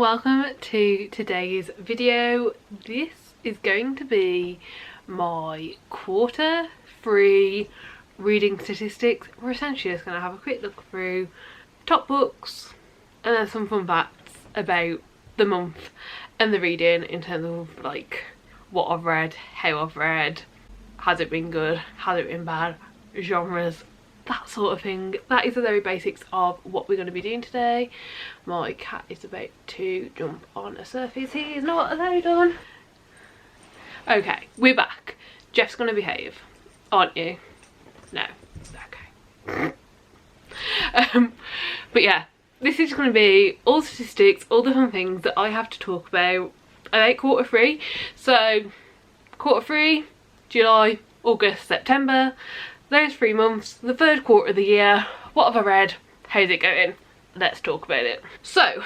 welcome to today's video. This is going to be my quarter 3 reading statistics. We're essentially just going to have a quick look through top books and then some fun facts about the month and the reading in terms of like what I've read, how I've read, has it been good, has it been bad, genres, that sort of thing. That is the very basics of what we're going to be doing today. My cat is about to jump on a surface. He is not allowed on. Okay, we're back. Jeff's going to behave, aren't you? No. Okay. But yeah, this is going to be all statistics, all the fun things that I have to talk about quarter 3. So quarter 3, July, August, September, those 3 months, the third quarter of the year. What have I read? How's it going? Let's talk about it. So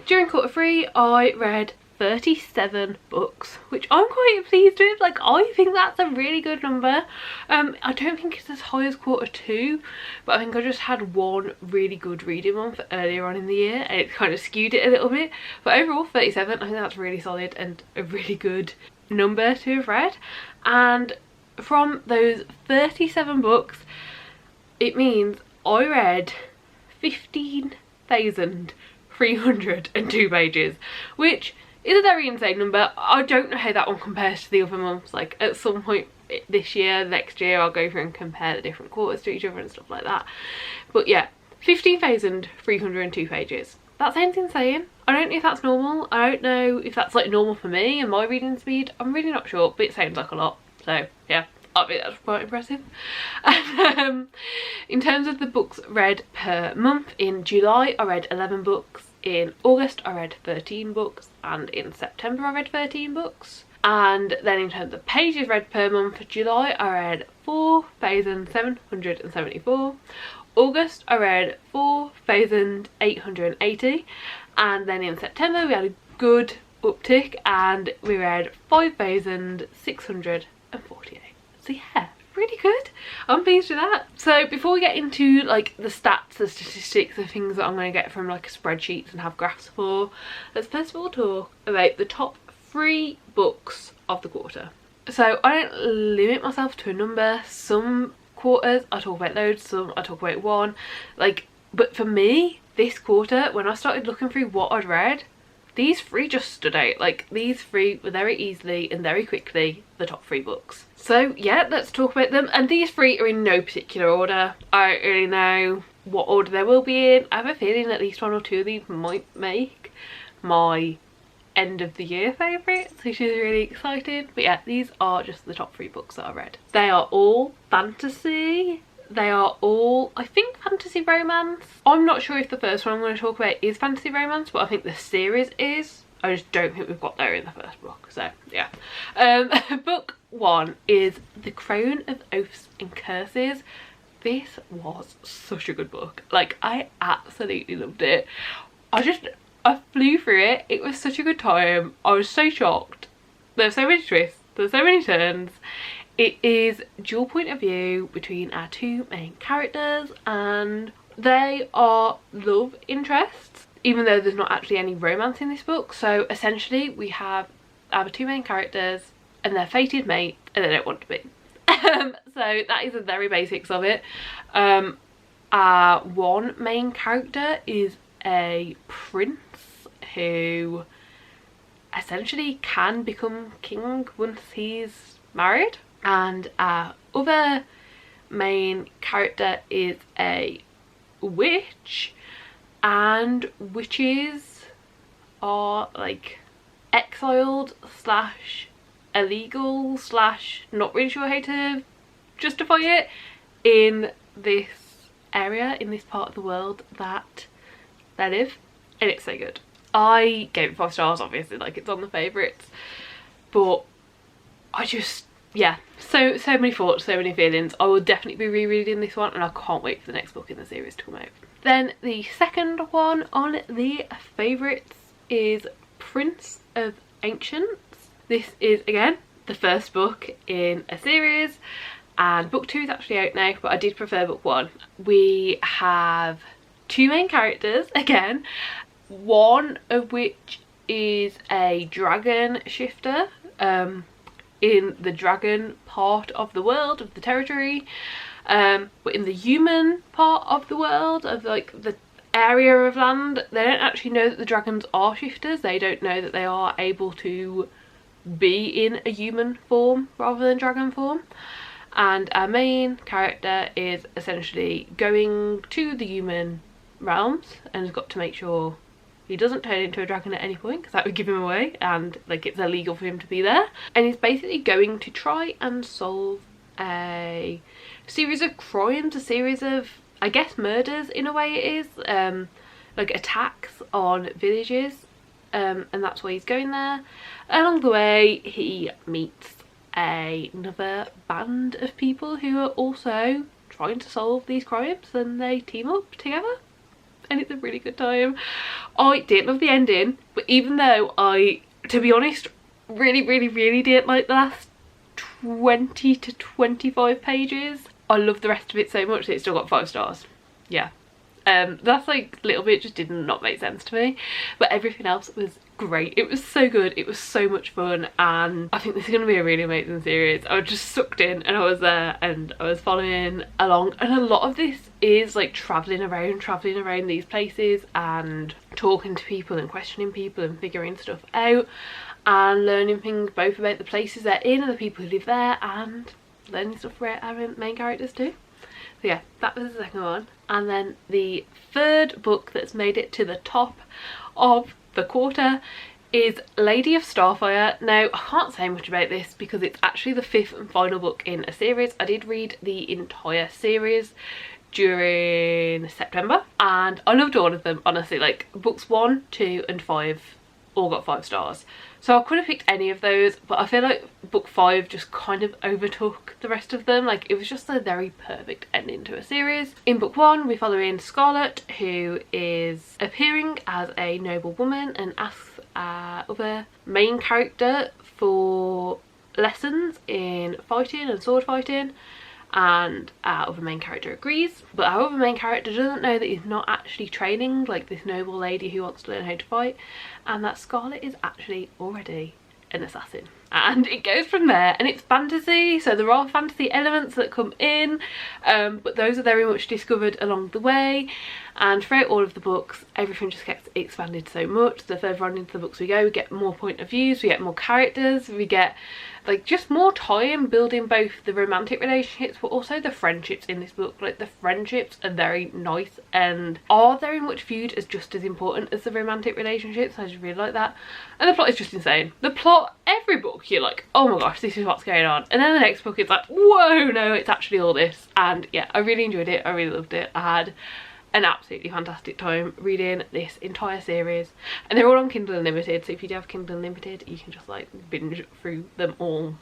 during quarter 3 I read 37 books, which I'm quite pleased with. Like, I think that's a really good number. I don't think it's as high as quarter 2, but I think I just had one really good reading month earlier on in the year and it kind of skewed it a little bit. But overall 37, I think that's really solid and a really good number to have read. And from those 37 books, it means I read 15,302 pages, which is a very insane number. I don't know how that one compares to the other months. Like, at some point this year, next year, I'll go through and compare the different quarters to each other and stuff like that. But yeah, 15,302 pages. That sounds insane. I don't know if that's normal. I don't know if that's like normal for me and my reading speed. I'm really not sure, but it sounds like a lot. So yeah, I think that's quite impressive. In terms of the books read per month, in July I read 11 books, in August I read 13 books, and in September I read 13 books. And then in terms of pages read per month, July I read 4,774, August I read 4,880, and then in September we had a good uptick and we read 5,648. So yeah, really good. I'm pleased with that. So before we get into like the stats, the statistics, the things that I'm going to get from like spreadsheets and have graphs for, let's first of all talk about the top 3 books of the quarter. So I don't limit myself to a number. Some quarters I talk about loads, some I talk about one. Like, but for me, this quarter, when I started looking through what I'd read, these 3 just stood out. Like, these 3 were very easily and very quickly the top 3 books. So yeah, let's talk about them. And these 3 are in no particular order. I don't really know what order they will be in. I have a feeling at least 1 or 2 of these might make my end of the year favourites, which is really exciting. But yeah, these are just the top 3 books that I read. They are all fantasy. They are all, I think, fantasy romance. I'm not sure if the first one I'm going to talk about is fantasy romance, but I think the series is. I just don't think we've got there in the first book. So yeah. Book 1 is The Crown of Oaths and Curses. This was such a good book. Like, I absolutely loved it. I flew through it. It was such a good time. I was so shocked. There's so many twists. There's so many turns. It is dual point of view between our 2 main characters, and they are love interests, even though there's not actually any romance in this book. So essentially we have our 2 main characters and their fated mate, and they don't want to be. So that is the very basics of it. Our 1 main character is a prince who essentially can become king once he's married. And our other main character is a witch, and witches are like exiled slash illegal slash not really sure how to justify it in this area, in this part of the world that they live, and it's so good. I gave it 5 stars, obviously, like it's on the favourites, but I just, yeah, so many thoughts, so many feelings. I will definitely be rereading this one and I can't wait for the next book in the series to come out. Then the second one on the favourites is Prince of Ancients. This is again the first book in a series, and book 2 is actually out now, but I did prefer book 1. We have 2 main characters again. one of which is a dragon shifter in the dragon part of the world, of the territory, but in the human part of the world, of like the area of land, they don't actually know that the dragons are shifters. They don't know that they are able to be in a human form rather than dragon form. And our main character is essentially going to the human realms and has got to make sure he doesn't turn into a dragon at any point, because that would give him away, and like it's illegal for him to be there. And he's basically going to try and solve a series of crimes, a series of, I guess, murders in a way it is, like attacks on villages, and that's why he's going there. Along the way he meets another band of people who are also trying to solve these crimes, and they team up together, and it's a really good time. I didn't love the ending, but even though I, to be honest, really didn't like the last 20 to 25 pages, I love the rest of it so much that it still got 5 stars. Yeah. That's like little bit just did not make sense to me, but everything else was great. It was so good, it was so much fun, and I think this is going to be a really amazing series. I was just sucked in and I was there and I was following along, and a lot of this is like travelling around these places and talking to people and questioning people and figuring stuff out and learning things both about the places they're in and the people who live there, and learning stuff about our main characters too. So yeah, that was the second one. And then the third book that's made it to the top of the quarter is Lady of Starfire. Now, I can't say much about this because it's actually the 5th and final book in a series. I did read the entire series during September and I loved all of them, honestly. Like books 1, 2 and 5 all got 5 stars. So I could have picked any of those, but I feel like book 5 just kind of overtook the rest of them. Like it was just a very perfect ending to a series. In book 1 we follow in Scarlet, who is appearing as a noble woman and asks our other main character for lessons in fighting and sword fighting, and our other main character agrees, but our other main character doesn't know that he's not actually training like this noble lady who wants to learn how to fight, and that Scarlet is actually already an assassin. And it goes from there, and it's fantasy, so there are fantasy elements that come in, but those are very much discovered along the way. And throughout all of the books everything just gets expanded so much. The further on into the books we go, we get more point of views, we get more characters, we get like just more time building both the romantic relationships but also the friendships in this book. Like the friendships are very nice and are very much viewed as just as important as the romantic relationships. I just really like that. And the plot is just insane. The plot, every book you're like, oh my gosh, this is what's going on, and then the next book it's like, whoa, no, it's actually all this. And yeah, I really enjoyed it, I really loved it. I had an absolutely fantastic time reading this entire series, and they're all on Kindle Unlimited, so if you do have Kindle Unlimited you can just like binge through them all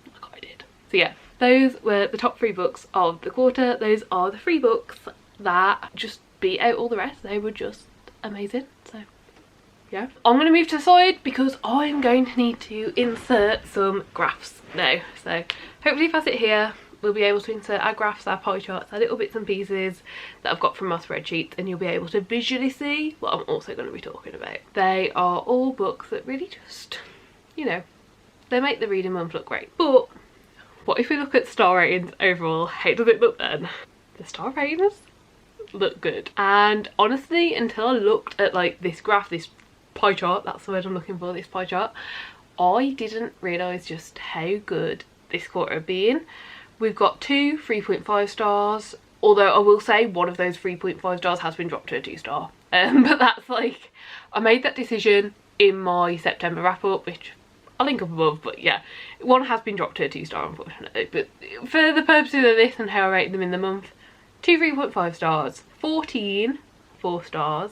like I did. So yeah, those were the top 3 books of the quarter. Those are the 3 books that just beat out all the rest. They were just amazing. So yeah, I'm going to move to the side because I'm going to need to insert some graphs now. So hopefully if I sit here we'll be able to insert our graphs, our pie charts, our little bits and pieces that I've got from my spreadsheets, and you'll be able to visually see what I'm also going to be talking about. They are all books that really just, you know, they make the reading month look great. But what if we look at star ratings overall? How does it look then? The star ratings look good. And honestly, until I looked at like this graph, this pie chart, that's the word I'm looking for, this pie chart, I didn't realise just how good this quarter had been. We've got 2 3.5 stars, although I will say one of those 3.5 stars has been dropped to a 2 star. But that's like, I made that decision in my September wrap up, which I'll link up above, but yeah, one has been dropped to a 2 star unfortunately. But for the purposes of this and how I rate them in the month, 2 3.5 stars, 14 4 stars,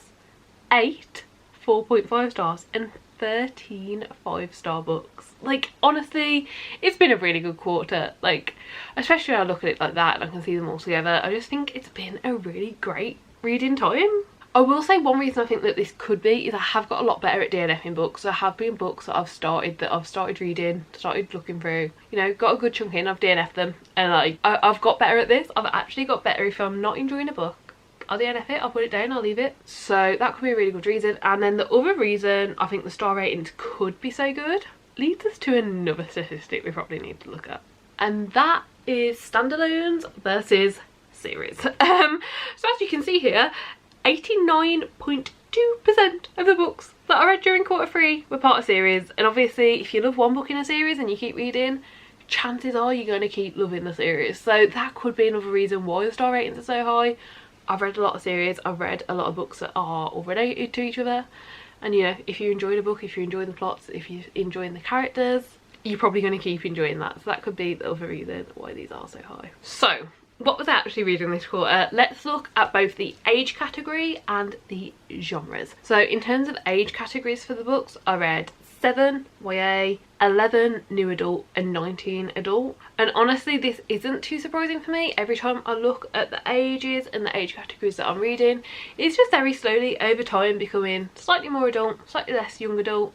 8 4.5 stars, and 13 5-star books. Like honestly, it's been a really good quarter. Like especially when I look at it like that and I can see them all together, I just think it's been a really great reading time. I will say one reason I think that this could be is I have got a lot better at DNFing books. There have been books that I've started reading, started looking through, you know, got a good chunk in, I've DNF'd them, and like I've got better at this. I've actually got better if I'm not enjoying a book. I'll DNF it, I'll put it down, I'll leave it. So that could be a really good reason. And then the other reason I think the star ratings could be so good leads us to another statistic we probably need to look at. And that is standalones versus series. So as you can see here, 89.2% of the books that I read during quarter 3 were part of series. And obviously if you love one book in a series and you keep reading, chances are you're going to keep loving the series. So that could be another reason why the star ratings are so high. I've read a lot of series, I've read a lot of books that are all related to each other, and you know, if you enjoy the book, if you enjoy the plots, if you're enjoying the characters, you're probably going to keep enjoying that. So that could be the other reason why these are so high. So what was I actually reading this quarter? Let's look at both the age category and the genres. So in terms of age categories for the books, I read 7 YA, 11 new adult and 19 adult. And honestly, this isn't too surprising for me. Every time I look at the ages and the age categories that I'm reading, it's just very slowly over time becoming slightly more adult, slightly less young adult,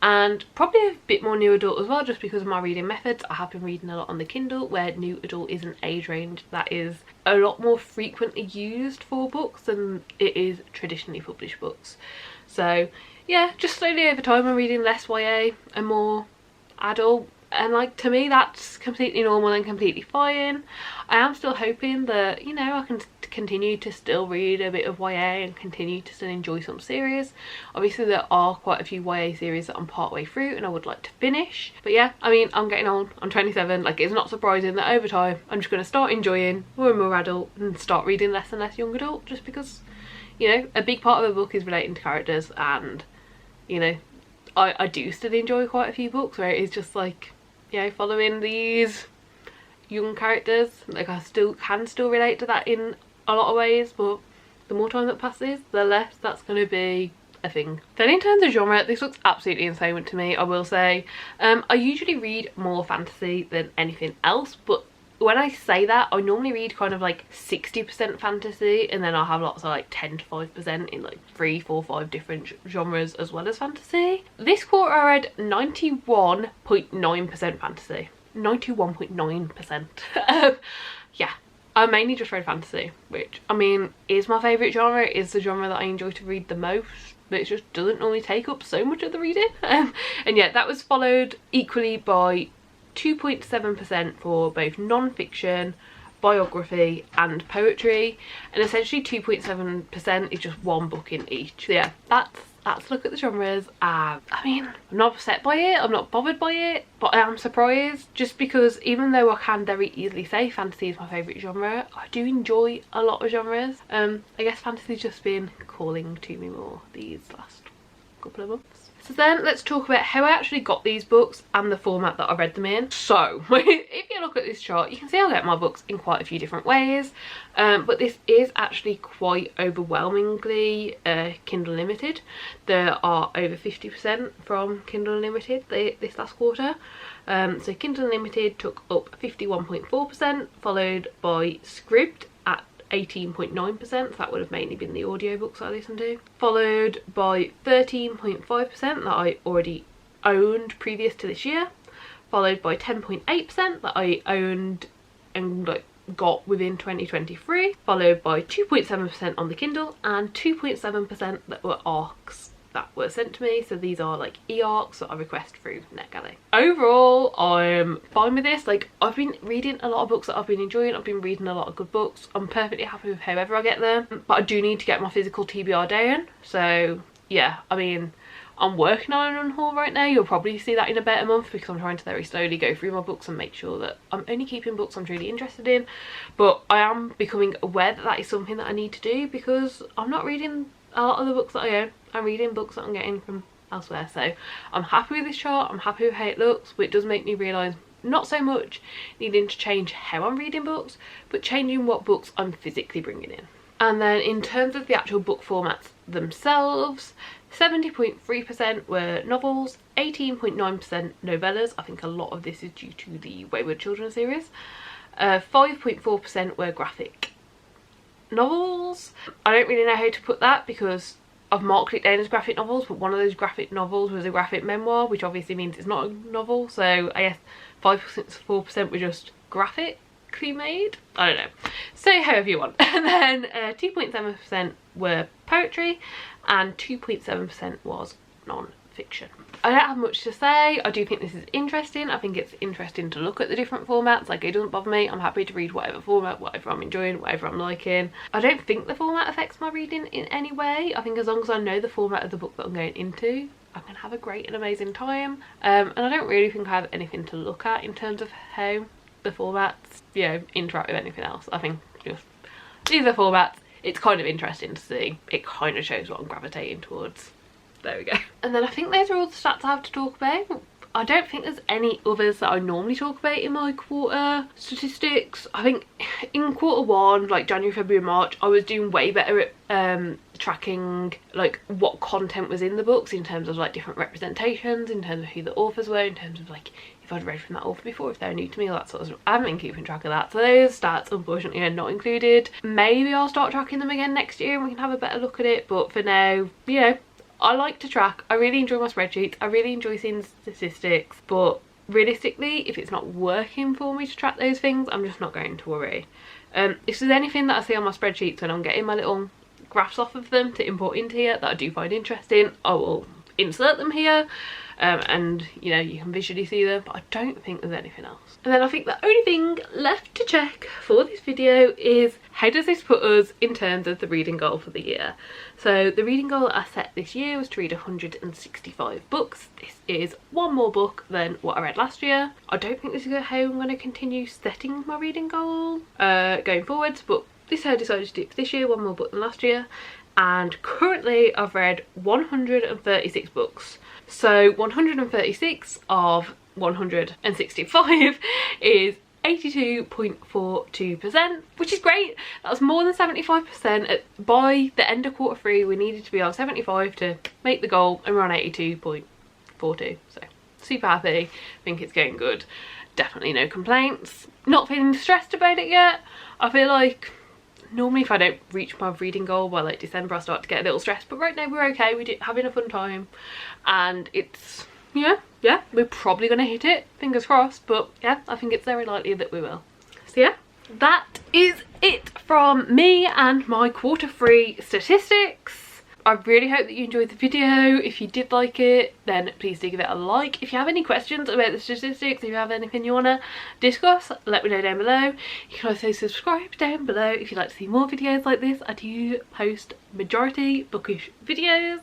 and probably a bit more new adult as well, just because of my reading methods. I have been reading a lot on the Kindle, where new adult is an age range that is a lot more frequently used for books than it is traditionally published books. So yeah, just slowly over time I'm reading less YA and more adult, and like, to me that's completely normal and completely fine. I am still hoping that, you know, I can continue to still read a bit of YA and continue to still enjoy some series. Obviously there are quite a few YA series that I'm part way through and I would like to finish, but yeah, I mean, I'm getting old, I'm 27, like it's not surprising that over time I'm just going to start enjoying more and more adult and start reading less and less young adult, just because, you know, a big part of a book is relating to characters, and you know, I do still enjoy quite a few books where it is just like, you know, following these young characters. Like I can still relate to that in a lot of ways, but the more time that passes, the less that's going to be a thing. Then in terms of genre, this looks absolutely insane to me, I will say. I usually read more fantasy than anything else, but when I say that, I normally read kind of like 60% fantasy, and then I'll have lots of like 10 to 5% in like 3, 4, 5 different genres as well as fantasy. This quarter I read 91.9% fantasy. 91.9%. Yeah, I mainly just read fantasy, which I mean is my favourite genre, is the genre that I enjoy to read the most, but it just doesn't normally take up so much of the reading. And yeah, that was followed equally by 2.7% for both non-fiction, biography and poetry, and essentially 2.7% is just one book in each. So yeah, that's a look at the genres. I mean, I'm not upset by it, I'm not bothered by it, but I am surprised, just because even though I can very easily say fantasy is my favourite genre, I do enjoy a lot of genres. I guess fantasy's just been calling to me more these last couple of months. So then let's talk about how I actually got these books and the format that I read them in. So if you look at this chart, you can see I get my books in quite a few different ways, but this is actually quite overwhelmingly Kindle Unlimited. There are over 50% from Kindle Unlimited this last quarter. So Kindle Unlimited took up 51.4%, followed by Scribd at 18.9%, that would have mainly been the audiobooks I listened to, followed by 13.5% that I already owned previous to this year, followed by 10.8% that I owned and like got within 2023, followed by 2.7% on the Kindle and 2.7% that were ARCs that were sent to me. So these are like e-ARCs that I request through NetGalley. Overall, I'm fine with this. Like, I've been reading a lot of books that I've been enjoying. I've been reading a lot of good books. I'm perfectly happy with however I get them, but I do need to get my physical TBR down. So yeah, I mean, I'm working on an unhaul right now. You'll probably see that in about a month, because I'm trying to very slowly go through my books and make sure that I'm only keeping books I'm truly interested in. But I am becoming aware that that is something that I need to do, because I'm not reading a lot of the books that I own. I'm reading books that I'm getting from elsewhere. So I'm happy with this chart, I'm happy with how it looks, but it does make me realise not so much needing to change how I'm reading books, but changing what books I'm physically bringing in. And then in terms of the actual book formats themselves, 70.3% were novels, 18.9% novellas. I think a lot of this is due to the Wayward Children series. 5.4% were graphic novels. I don't really know how to put that, because I've marked it down as graphic novels, but one of those graphic novels was a graphic memoir, which obviously means it's not a novel. So I guess 5.4% were just graphic made, I don't know, say however you want. And then 2.7% were poetry and 2.7% was non-fiction. I don't have much to say. I do think this is interesting. I think it's interesting to look at the different formats. Like, it doesn't bother me. I'm happy to read whatever format, whatever I'm enjoying, whatever I'm liking. I don't think the format affects my reading in any way. I think as long as I know the format of the book that I'm going into, I'm gonna have a great and amazing time. And I don't really think I have anything to look at in terms of how the formats, you know, interact with anything else. I think just these are formats. It's kind of interesting to see. It kind of shows what I'm gravitating towards. There we go. And then I think those are all the stats I have to talk about. I don't think there's any others that I normally talk about in my quarter statistics. I think in quarter one, like January, February, March, I was doing way better at tracking like what content was in the books in terms of like different representations, in terms of who the authors were, in terms of like if I'd read from that author before, if they're new to me, all that sort of stuff. I haven't been keeping track of that, so those stats unfortunately are not included. Maybe I'll start tracking them again next year and we can have a better look at it, but for now, you know, I like to track. I really enjoy my spreadsheets. I really enjoy seeing statistics, but realistically, if it's not working for me to track those things, I'm just not going to worry. If there's anything that I see on my spreadsheets when I'm getting my little graphs off of them to import into here that I do find interesting, I will insert them here. And you know, you can visually see them, but I don't think there's anything else. And then I think the only thing left to check for this video is how does this put us in terms of the reading goal for the year. So the reading goal that I set this year was to read 165 books. This is one more book than what I read last year. I don't think this is how I'm going to continue setting my reading goal going forwards, but this is how I decided to do it for this year, one more book than last year. And currently I've read 136 books. So 136 of 165 is 82.42%, which is great. That's more than 75%. By the end of quarter three, we needed to be on 75 to make the goal, and we're on 82.42. So super happy. I think it's going good. Definitely no complaints. Not feeling stressed about it yet. I feel like normally if I don't reach my reading goal by like December, I start to get a little stressed, but right now we're okay. We're having a fun time, and it's yeah, we're probably gonna hit it, fingers crossed, but yeah, I think it's very likely that we will. So yeah, that is it from me and my quarter three statistics. I really hope that you enjoyed the video. If you did like it, then please do give it a like. If you have any questions about the statistics, if you have anything you want to discuss, let me know down below. You can also subscribe down below if you'd like to see more videos like this. I do post majority bookish videos.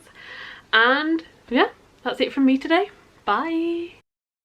And yeah, that's it from me today. Bye.